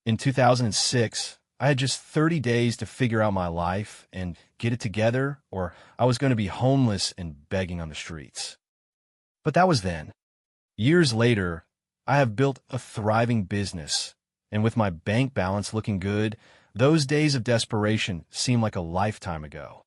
In 2006, I had just 30 days to figure out my life and get it together, or I was going to be homeless and begging on the streets. But that was then. Years later, I have built a thriving business, and with my bank balance looking good, those days of desperation seem like a lifetime ago.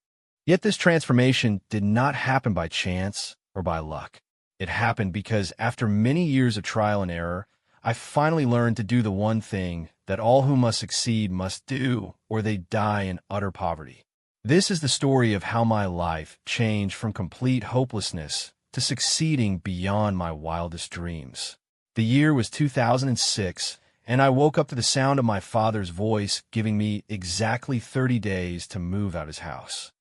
Yet this transformation did not happen by chance or by luck. It happened because after many years of trial and error, I finally learned to do the one thing that all who must succeed must do, or they die in utter poverty. This is the story of how my life changed from complete hopelessness to succeeding beyond my wildest dreams. The year was 2006, and I woke up to the sound of my father's voice giving me exactly 30 days to move out his house.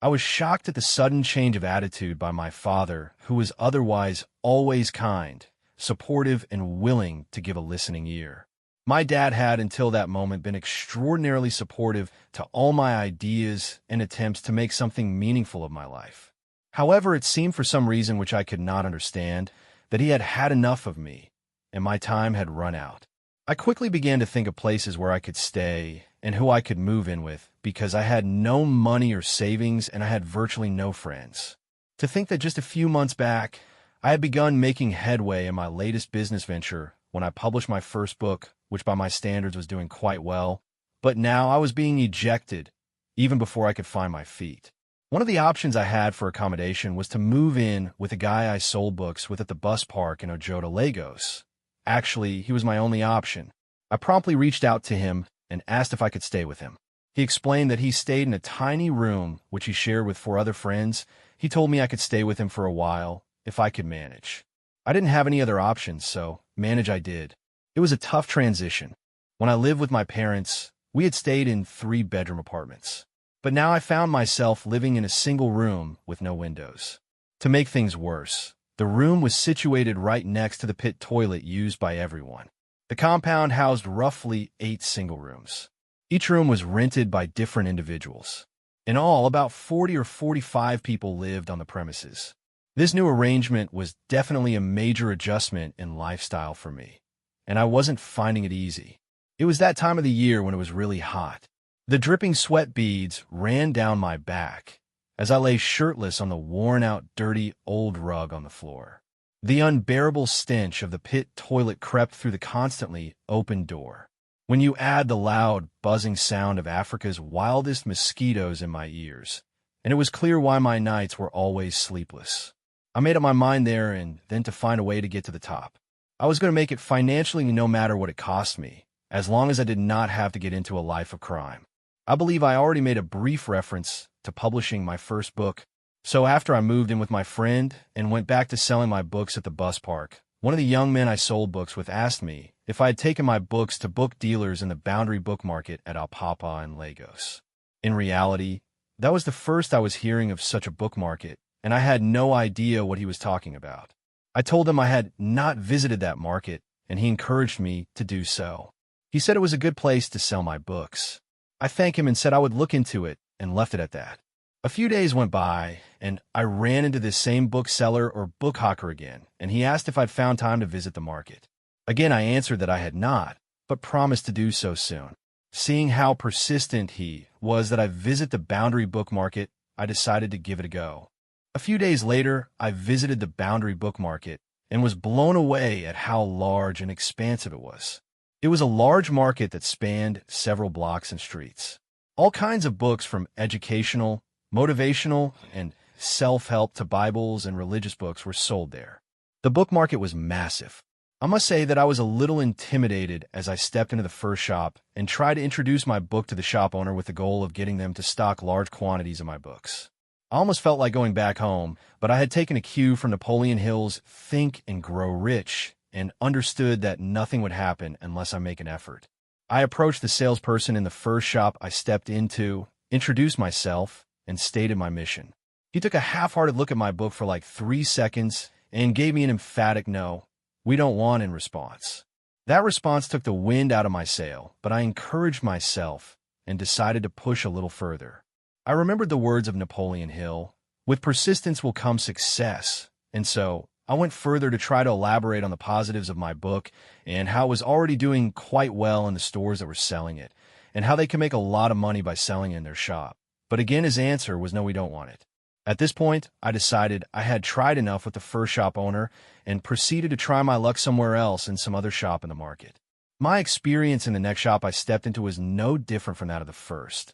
I was shocked at the sudden change of attitude by my father, who was otherwise always kind, supportive, and willing to give a listening ear. My dad had, until that moment, been extraordinarily supportive to all my ideas and attempts to make something meaningful of my life. However, it seemed for some reason which I could not understand that he had had enough of me, and my time had run out. I quickly began to think of places where I could stay and who I could move in with, because I had no money or savings and I had virtually no friends. To think that just a few months back, I had begun making headway in my latest business venture when I published my first book, which by my standards was doing quite well, but now I was being ejected even before I could find my feet. One of the options I had for accommodation was to move in with a guy I sold books with at the bus park in Ojota, Lagos. Actually, he was my only option. I promptly reached out to him and asked if I could stay with him. He explained that he stayed in a tiny room which he shared with 4 other friends. He told me I could stay with him for a while if I could manage. I didn't have any other options, so manage I did. It was a tough transition. When I lived with my parents, we had stayed in 3-bedroom apartments. But now I found myself living in a single room with no windows. To make things worse, the room was situated right next to the pit toilet used by everyone. The compound housed roughly 8 single rooms. Each room was rented by different individuals. In all, about 40 or 45 people lived on the premises. This new arrangement was definitely a major adjustment in lifestyle for me, and I wasn't finding it easy. It was that time of the year when it was really hot. The dripping sweat beads ran down my back as I lay shirtless on the worn-out, dirty, old rug on the floor. The unbearable stench of the pit toilet crept through the constantly open door. When you add the loud, buzzing sound of Africa's wildest mosquitoes in my ears, and it was clear why my nights were always sleepless. I made up my mind there and then to find a way to get to the top. I was going to make it financially no matter what it cost me, as long as I did not have to get into a life of crime. I believe I already made a brief reference to publishing my first book. So after I moved in with my friend and went back to selling my books at the bus park, one of the young men I sold books with asked me if I had taken my books to book dealers in the Boundary Book Market at Apapa in Lagos. In reality, that was the first I was hearing of such a book market, and I had no idea what he was talking about. I told him I had not visited that market, and he encouraged me to do so. He said it was a good place to sell my books. I thanked him and said I would look into it, and left it at that. A few days went by, and I ran into this same bookseller or book hawker again, and he asked if I'd found time to visit the market. Again, I answered that I had not, but promised to do so soon. Seeing how persistent he was that I visit the Boundary Book Market, I decided to give it a go. A few days later, I visited the Boundary Book Market and was blown away at how large and expansive it was. It was a large market that spanned several blocks and streets. All kinds of books from educational, motivational, and self-help to Bibles and religious books were sold there. The book market was massive. I must say that I was a little intimidated as I stepped into the first shop and tried to introduce my book to the shop owner with the goal of getting them to stock large quantities of my books. I almost felt like going back home, but I had taken a cue from Napoleon Hill's Think and Grow Rich and understood that nothing would happen unless I make an effort. I approached the salesperson in the first shop I stepped into, introduced myself, and stated my mission. He took a half-hearted look at my book for like 3 seconds and gave me an emphatic no, we don't want in response. That response took the wind out of my sail, but I encouraged myself and decided to push a little further. I remembered the words of Napoleon Hill, with persistence will come success, and so I went further to try to elaborate on the positives of my book and how it was already doing quite well in the stores that were selling it, and how they could make a lot of money by selling it in their shop. But again, his answer was no, we don't want it. At this point, I decided I had tried enough with the first shop owner and proceeded to try my luck somewhere else in some other shop in the market. My experience in the next shop I stepped into was no different from that of the first.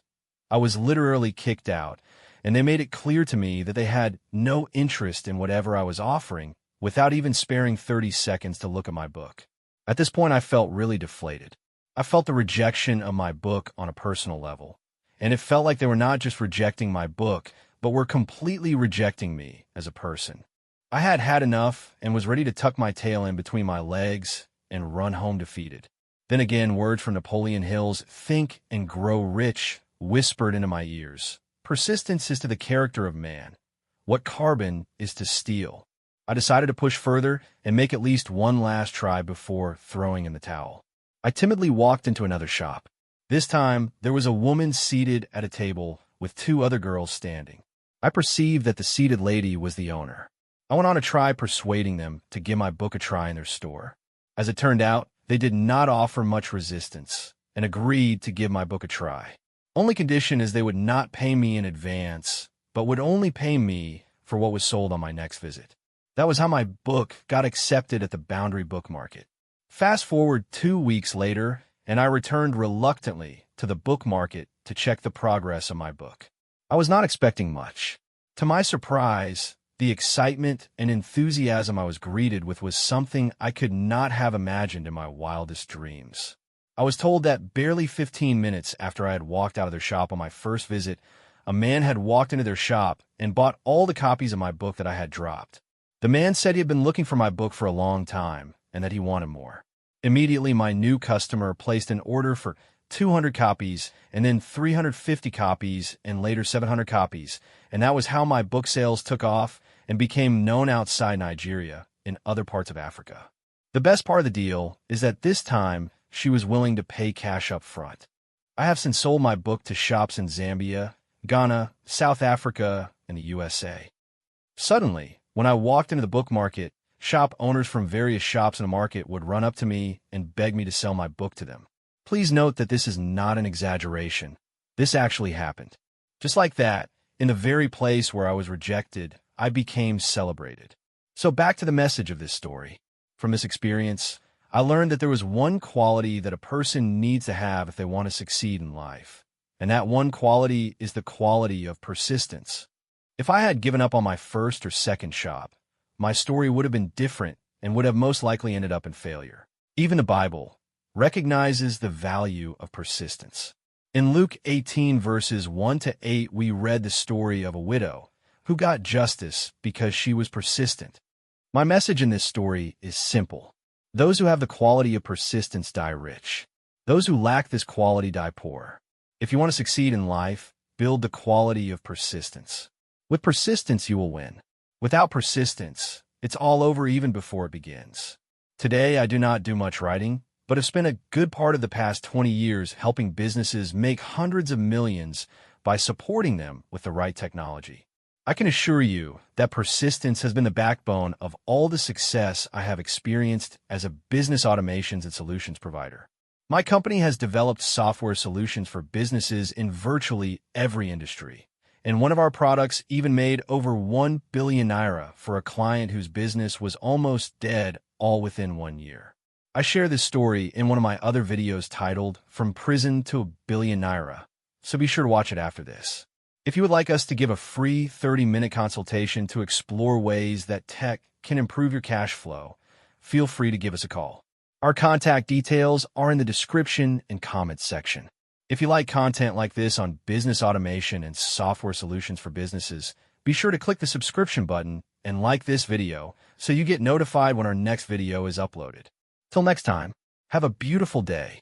I was literally kicked out, and they made it clear to me that they had no interest in whatever I was offering without even sparing 30 seconds to look at my book. At this point, I felt really deflated. I felt the rejection of my book on a personal level, and it felt like they were not just rejecting my book, but were completely rejecting me as a person. I had had enough and was ready to tuck my tail in between my legs and run home defeated. Then again, words from Napoleon Hill's "Think and Grow Rich" whispered into my ears. Persistence is to the character of man what carbon is to steel. I decided to push further and make at least one last try before throwing in the towel. I timidly walked into another shop. This time, there was a woman seated at a table with two other girls standing. I perceived that the seated lady was the owner. I went on to try persuading them to give my book a try in their store. As it turned out, they did not offer much resistance and agreed to give my book a try. Only condition is they would not pay me in advance, but would only pay me for what was sold on my next visit. That was how my book got accepted at the Boundary Book Market. Fast forward 2 weeks later, and I returned reluctantly to the book market to check the progress of my book. I was not expecting much. To my surprise, the excitement and enthusiasm I was greeted with was something I could not have imagined in my wildest dreams. I was told that barely 15 minutes after I had walked out of their shop on my first visit, a man had walked into their shop and bought all the copies of my book that I had dropped. The man said he had been looking for my book for a long time and that he wanted more. Immediately, my new customer placed an order for 200 copies, and then 350 copies, and later 700 copies, and that was how my book sales took off and became known outside Nigeria in other parts of Africa. The best part of the deal is that this time she was willing to pay cash up front. I have since sold my book to shops in Zambia, Ghana, South Africa, and the USA. Suddenly, when I walked into the book market, shop owners from various shops in the market would run up to me and beg me to sell my book to them. Please note that this is not an exaggeration. This actually happened. Just like that, in the very place where I was rejected, I became celebrated. So back to the message of this story. From this experience, I learned that there was one quality that a person needs to have if they want to succeed in life. And that one quality is the quality of persistence. If I had given up on my first or second shop, my story would have been different and would have most likely ended up in failure. Even the Bible recognizes the value of persistence. In Luke 18 verses 1 to 8, we read the story of a widow who got justice because she was persistent. My message in this story is simple. Those who have the quality of persistence die rich. Those who lack this quality die poor. If you want to succeed in life, build the quality of persistence. With persistence, you will win. Without persistence, it's all over even before it begins. Today, I do not do much writing, but have spent a good part of the past 20 years helping businesses make hundreds of millions by supporting them with the right technology. I can assure you that persistence has been the backbone of all the success I have experienced as a business automations and solutions provider. My company has developed software solutions for businesses in virtually every industry, and one of our products even made over 1 billion naira for a client whose business was almost dead all within 1 year. I share this story in one of my other videos titled From Prison to a Billion Naira, so be sure to watch it after this. If you would like us to give a free 30-minute consultation to explore ways that tech can improve your cash flow, feel free to give us a call. Our contact details are in the description and comments section. If you like content like this on business automation and software solutions for businesses, be sure to click the subscription button and like this video so you get notified when our next video is uploaded. Till next time, have a beautiful day.